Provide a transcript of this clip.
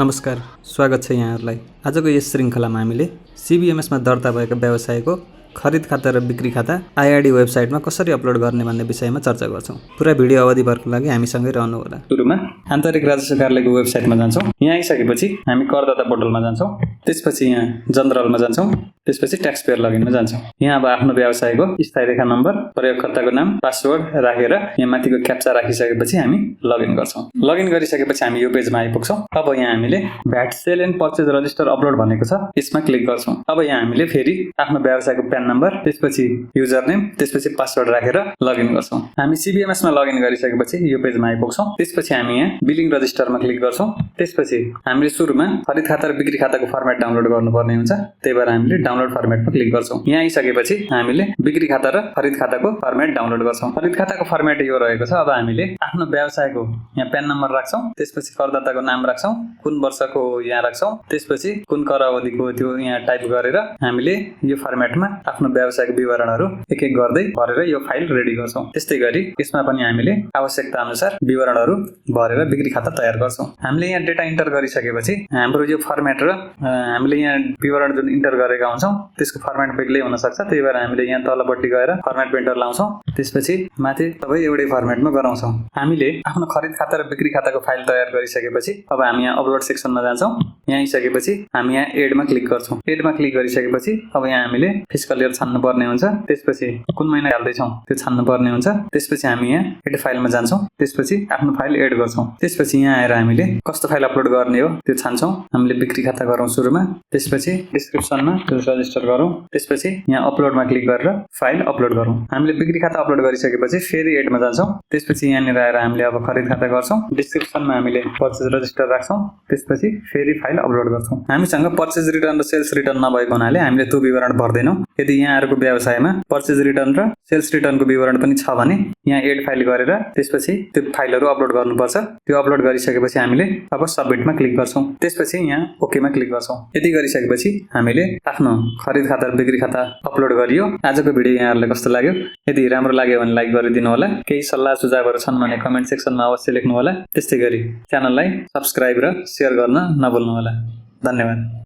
नमस्कार, स्वागत छ यहाँहरूलाई। आजको यस श्रृङ्खलामा हामीले सिबिएमएसमा दर्ता भएका व्यवसायको खरिद खाता र बिक्री खाता आइआरडी वेबसाइटमा कसरी अपलोड गर्ने भन्ने विषयमा चर्चा गर्छौँ। पुरा भिडियो अवधिभरको लागि हामीसँगै रहनुहोला। सुरुमा आन्तरिक राजस्व कार्यालयको वेबसाइटमा जान्छौँ। यहाँ आइसकेपछि हामी करदाता पोर्टलमा जान्छौँ। त्यसपछि यहाँ जनरलमा जान्छौँ। त्यसपछि ट्याक्स पेयर लगइनमा जान्छौँ। यहाँ अब आफ्नो व्यवसायको स्थायी रेखा नम्बर, प्रयोगकर्ताको नाम, पासवर्ड राखेर यहाँ माथिको क्याप्चा राखिसकेपछि हामी लगइन गर्छौँ। लगइन गरिसकेपछि हामी यो पेजमा आइपुग्छौँ। अब यहाँ हामीले VAT sale and purchase register upload भनेको छ, यसमा क्लिक गर्छौँ। अब यहाँ हामीले फेरि आफ्नो व्यवसायको प्यान नम्बर, त्यसपछि युजर नेम, त्यसपछि पासवर्ड राखेर लगइन गर्छौँ। हामी सिबिएमएसमा लगइन गरिसकेपछि यो पेजमा आइपुग्छौँ। त्यसपछि हामी यहाँ बिलिङ रजिस्टरमा क्लिक गर्छौँ। त्यसपछि हामीले सुरुमा खरिद खाता र बिक्री खाताको फर्मेट डाउनलोड गर्नुपर्ने हुन्छ, त्यही भएर हामीले डाउनलोड फर्मेटमा क्लिक गर्छौँ। यहाँ आइसकेपछि हामीले बिक्री खाता र खरिद खाताको फर्मेट डाउनलोड गर्छौँ। खरिद खाताको फर्मेट यो रहेको छ। अब हामीले आफ्नो व्यवसायको यहाँ प्यान नम्बर राख्छौँ, त्यसपछि करदाताको नाम राख्छौँ, कुन वर्षको यहाँ राख्छौँ, त्यसपछि कुन कर अवधिको त्यो यहाँ टाइप गरेर हामीले यो फर्मेटमा आफ्नो व्यवसायको विवरणहरू एक एक गर्दै भरेर यो फाइल रेडी गर्छौँ। त्यस्तै गरी यसमा पनि हामीले आवश्यकता अनुसार विवरणहरू भरेर बिक्री खाता तयार गर्छौँ। हामीले यहाँ डेटा इन्टर गरिसकेपछि हाम्रो यो फर्मेट र हामीले यहाँ विवरण जुन इन्टर गरेका हुन्छौँ त्यसको फर्मेट बेग्लै हुन सक्छ, त्यही भएर हामीले यहाँ तलपट्टि गएर फर्मेट प्रिन्टर लाउँछौँ। त्यसपछि माथि सबै एउटै फर्मेटमा गराउँछौँ। हामीले आफ्नो खरिद खाता र बिक्री खाताको फाइल तयार गरिसकेपछि अब हामी यहाँ अपलोड सेक्सनमा जान्छौँ। यहाँ आइसकेपछि हामी यहाँ एडमा क्लिक गर्छौँ। एडमा क्लिक गरिसकेपछि अब यहाँ हामीले फिस्कल इयर छान्नु पर्ने हुन्छ। त्यसपछि कुन महिना हाल्दैछौँ त्यो छान्नु पर्ने हुन्छ। त्यसपछि हामी यहाँ एड फाइलमा जान्छौँ। त्यसपछि आफ्नो फाइल एड गर्छौँ। त्यसपछि यहाँ आएर हामीले कस्तो फाइल अपलोड गर्ने हो त्यो छान्छौँ। हामीले बिक्री खाता गरौँ सुरुमा, त्यसपछि डिस्क्रिप्सनमा रजिस्टर गरौँ, त्यसपछि यहाँ अपलोडमा क्लिक गरेर फाइल अपलोड गरौँ। हामीले बिक्री खाता अपलोड गरिसकेपछि फेरि एडमा जान्छौँ। त्यसपछि यहाँनिर आएर हामीले अब खरिद खाता गर्छौँ। डिस्क्रिप्सनमा हामीले पर्चेज रजिस्टर राख्छौँ। त्यसपछि फेरि फाइल अपलोड गर्छौँ। हामीसँग पर्चेज रिटर्न र सेल्स रिटर्न नभएको हुनाले हामीले त्यो विवरण भर्दैनौँ। यदि यहाँहरूको व्यवसायमा पर्चेज रिटर्न र सेल्स रिटर्नको विवरण पनि छ भने यहाँ एड फाइल गरेर त्यसपछि त्यो फाइलहरू अपलोड गर्नुपर्छ। त्यो अपलोड गरिसकेपछि हामीले अब सबमिटमा क्लिक गर्छौँ। त्यसपछि यहाँ ओकेमा क्लिक गर्छौँ। यति गरिसकेपछि हामीले आफ्नो खरिद खाता र बिक्री खाता अपलोड गरियो। आजको भिडियो यहाँहरूलाई कस्तो लाग्यो? यदि राम्रो लाग्यो भने लाइक गरिदिनु होला। केही सल्लाह सुझावहरू छन् भने कमेन्ट सेक्सनमा अवश्य लेख्नु होला। त्यस्तै गरी च्यानललाई सब्स्क्राइब र सेयर गर्न नभुल्नु होला। धन्यवाद।